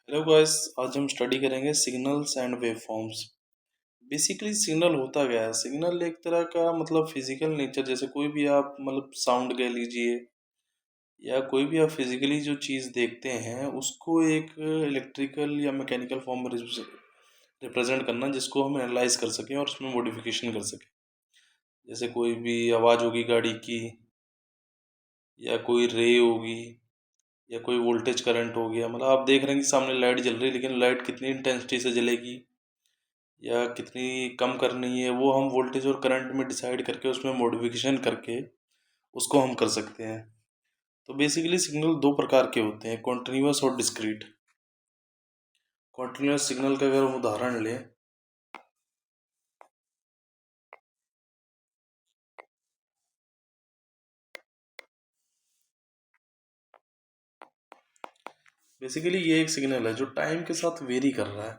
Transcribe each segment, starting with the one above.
Hello guys, आज हम study करेंगे signals and waveforms. Basically signal होता क्या है? सिग्नल एक तरह का मतलब फिजिकल नेचर, जैसे कोई भी आप मतलब साउंड कह लीजिए या कोई भी आप फिजिकली जो चीज़ देखते हैं उसको एक इलेक्ट्रिकल या मैकेनिकल फॉर्म में रिप्रेजेंट करना, जिसको हम एनालाइज कर सकें और उसमें मॉडिफिकेशन कर सकें। जैसे कोई भी आवाज़ होगी गाड़ी की, या कोई रे होगी, या कोई वोल्टेज करंट हो गया। मतलब आप देख रहे हैं कि सामने लाइट जल रही है, लेकिन लाइट कितनी इंटेंसिटी से जलेगी या कितनी कम करनी है, वो हम वोल्टेज और करंट में डिसाइड करके उसमें मॉडिफिकेशन करके उसको हम कर सकते हैं। तो बेसिकली सिग्नल दो प्रकार के होते हैं, कॉन्टिन्यूस और डिस्क्रीट। कॉन्टिन्यूस सिग्नल का अगर हम उदाहरण लें, बेसिकली ये एक सिग्नल है जो टाइम के साथ वेरी कर रहा है।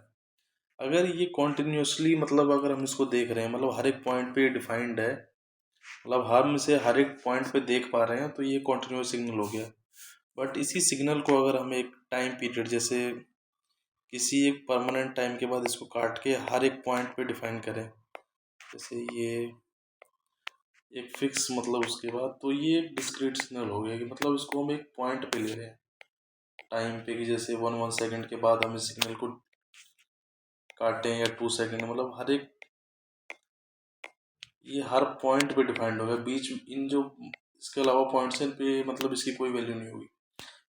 अगर ये कॉन्टिन्यूसली, मतलब अगर हम इसको देख रहे हैं, मतलब हर एक पॉइंट पे डिफाइंड है, मतलब हम इसे हर एक पॉइंट पे देख पा रहे हैं, तो ये कॉन्टिन्यूस सिग्नल हो गया। बट इसी सिग्नल को अगर हम एक टाइम पीरियड, जैसे किसी एक परमानेंट टाइम के बाद इसको काट के हर एक पॉइंट पे डिफाइन करें, जैसे ये एक फिक्स, मतलब उसके बाद, तो ये एक डिस्क्रीट सिग्नल हो गया कि मतलब इसको हम एक पॉइंट पे ले रहे हैं टाइम पे, कि जैसे 1 सेकंड के बाद हम इस सिग्नल को काटें या 2 सेकंड, मतलब हर एक, ये हर पॉइंट पे डिफाइंड होगा। बीच इन जो इसके अलावा पॉइंट्स हैं, इन पे मतलब इसकी कोई वैल्यू नहीं होगी।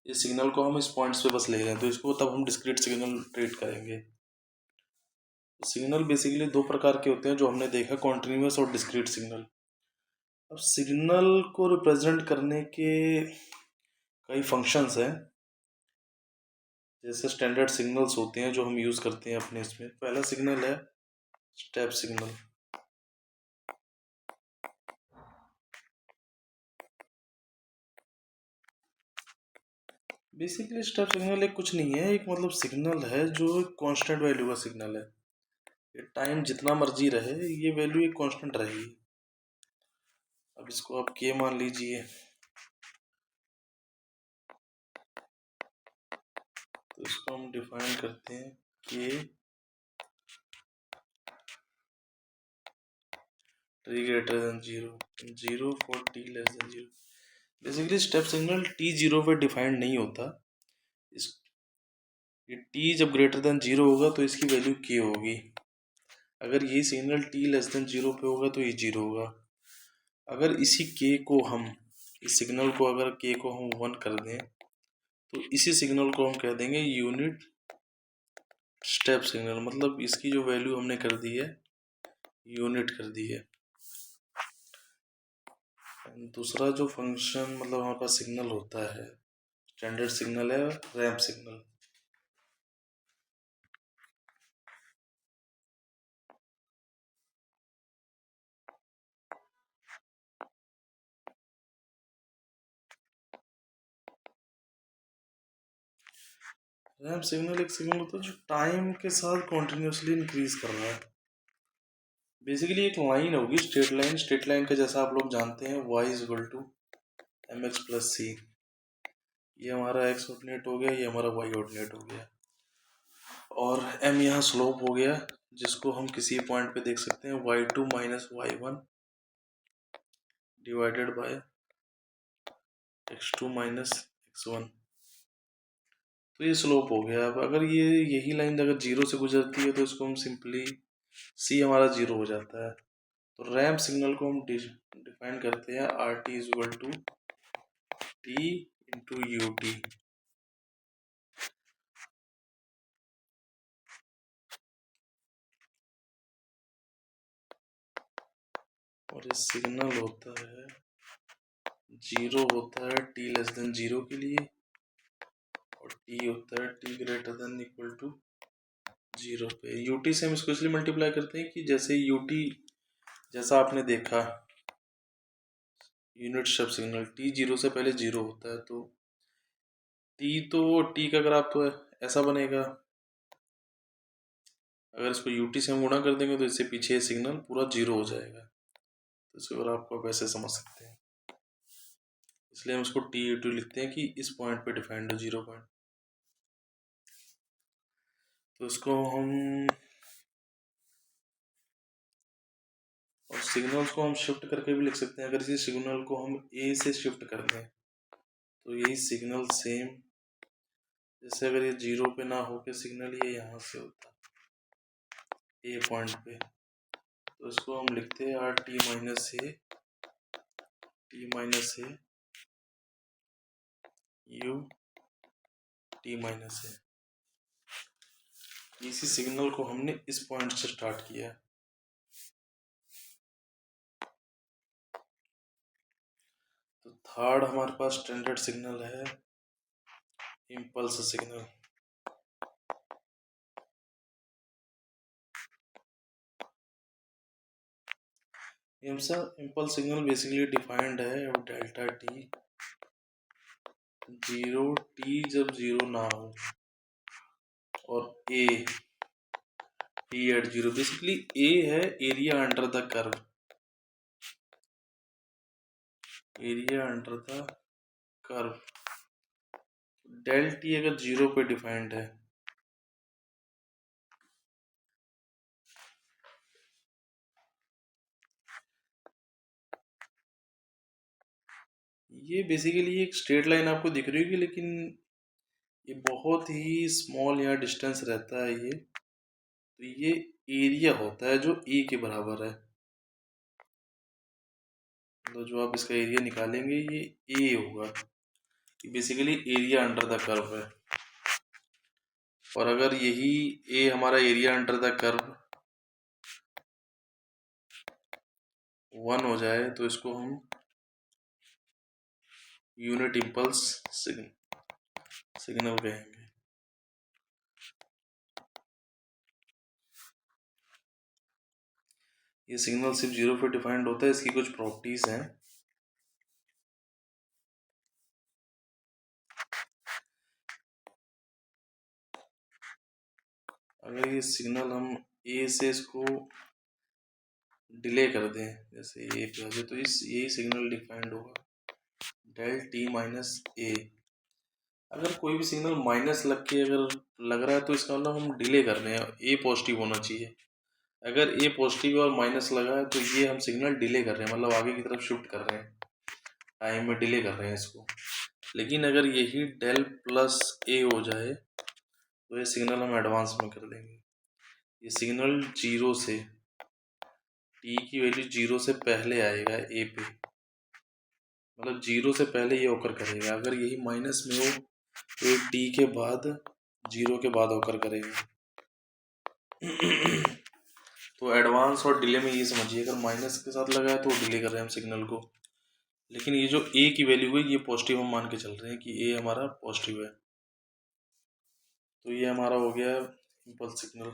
इस सिग्नल को हम इस पॉइंट्स पे बस ले रहे हैं, तो इसको तब हम डिस्क्रीट सिग्नल ट्रीट करेंगे। सिग्नल बेसिकली दो प्रकार के होते हैं जो हमने देखा, कॉन्टिन्यूस और डिस्क्रीट सिग्नल। अब सिग्नल को रिप्रेजेंट करने के कई फंक्शंस हैं। जैसे स्टैंडर्ड सिग्नल्स होते हैं जो हम यूज़ करते हैं अपने इसमें। पहला सिग्नल है step signal. Basically step signal एक कुछ नहीं है, एक मतलब सिग्नल है जो एक कांस्टेंट वैल्यू का सिग्नल है। ये टाइम जितना मर्जी रहे, ये वैल्यू एक कांस्टेंट रहेगी। अब इसको आप के मान लीजिए, तो इसको हम डिफाइन करते हैं के T greater than zero, zero for T less than zero. Basically step signal T zero पे डिफाइंड नहीं होता। इस ये टी जब ग्रेटर देन जीरो होगा तो इसकी वैल्यू के होगी। अगर ये signal T less than zero पे होगा तो ये जीरो होगा। अगर इसी के को हम, इस सिग्नल को अगर के को हम 1 कर दें, तो इसी सिग्नल को हम कह देंगे यूनिट स्टेप सिग्नल। मतलब इसकी जो वैल्यू हमने कर दी है, यूनिट कर दी है। दूसरा जो फंक्शन मतलब हमारे पास सिग्नल होता है, स्टैंडर्ड सिग्नल है रैंप सिग्नल। रैंप सिग्नल एक सिग्नल होता है जो टाइम के साथ कॉन्टिन्यूसली इंक्रीज कर रहा है। बेसिकली एक लाइन होगी, स्ट्रेट लाइन। स्ट्रेट लाइन का जैसा आप लोग जानते हैं, y is equal to M X plus C. ये हमारा x ऑर्डिनेट हो गया, ये हमारा y ऑर्डिनेट हो गया, और m यहाँ स्लोप हो गया, जिसको हम किसी पॉइंट पे देख सकते हैं, y2 minus y1 divided by x2 minus x1। तो ये स्लोप हो गया। अब अगर ये यही लाइन अगर जीरो से गुजरती है, तो इसको हम सिंपली c हमारा जीरो हो जाता है। तो रैंप सिग्नल को हम डिफाइन करते हैं R T is equal to T into U T. और ये सिग्नल होता है, जीरो होता है टी लेस देन जीरो के लिए, और टी होता है T greater than equal to zero पे। यूटी से हम इसको इसलिए मल्टीप्लाई करते हैं कि जैसे यूटी, जैसा आपने देखा unit step signal, T zero से पहले जीरो होता है, तो टी, तो टी का अगर आप ऐसा बनेगा, अगर इसको यूटी से हम गुणा कर देंगे तो इससे पीछे सिग्नल पूरा जीरो हो जाएगा। तो इसको अगर आप वैसे समझ सकते हैं, इसलिए हम इसको टी यू टी लिखते हैं कि इस पॉइंट पे डिफाइंड हो, जीरो पॉइंट। तो इसको हम और सिग्नल्स को हम शिफ्ट करके भी लिख सकते हैं। अगर इसी सिग्नल को हम ए से शिफ्ट कर दें तो यही सिग्नल सेम, जैसे अगर ये 0 पे ना हो के सिग्नल ये यहाँ से होता ए पॉइंट पे, तो इसको हम लिखते हैं R T minus A U T minus A. इसी सिग्नल को हमने इस पॉइंट से स्टार्ट किया है। तो थर्ड हमारे पास स्टैंडर्ड सिग्नल है impulse signal. Impulse signal basically defined है डेल्टा टी 0 टी जब 0 ना हो और A T at 0। Basically A है area under the curve, area under the curve. Del T अगर 0 पे डिफाइंड है ये बेसिकली एक स्ट्रेट लाइन आपको दिख रही होगी, लेकिन ये बहुत ही स्मॉल यहाँ डिस्टेंस रहता है। ये तो ये एरिया होता है जो ए के बराबर है। तो जो आप इसका एरिया निकालेंगे ये ए होगा। ये basically area under the curve है। और अगर यही ए हमारा एरिया अंडर द कर्व 1 हो जाए तो इसको हम यूनिट इम्पल्स सिग्नल कहेंगे। ये सिग्नल सिर्फ 0 पे डिफाइंड होता है। इसकी कुछ प्रॉपर्टीज हैं। अगर ये सिग्नल हम ए से इसको डिले कर दें, जैसे ए पे आ जाए, तो इस यही सिग्नल डिफाइंड होगा डेल टी माइनस ए। अगर कोई भी सिग्नल माइनस लग के अगर लग रहा है तो इसका मतलब हम डिले कर रहे हैं, ए पॉजिटिव होना चाहिए। अगर ए पॉजिटिव और माइनस लगा है तो ये हम सिग्नल डिले कर रहे हैं, मतलब आगे की तरफ शिफ्ट कर रहे हैं, टाइम में डिले कर रहे हैं इसको। लेकिन अगर यही डेल प्लस ए हो जाए तो ये सिग्नल हम एडवांस में कर देंगे। ये सिग्नल 0 से टी की वैल्यू 0 से पहले आएगा ए पे, मतलब 0 से पहले ये होकर करेगा। अगर यही माइनस में हो तो ये टी के बाद 0 के बाद होकर करेगा। तो एडवांस और डिले में ये समझिए, अगर माइनस के साथ लगा है तो डिले कर रहे हैं हम सिग्नल को। लेकिन ये जो ए की वैल्यू है ये पॉजिटिव हम मान के चल रहे हैं कि ए हमारा पॉजिटिव है। तो ये हमारा हो गया इम्पल्स सिग्नल।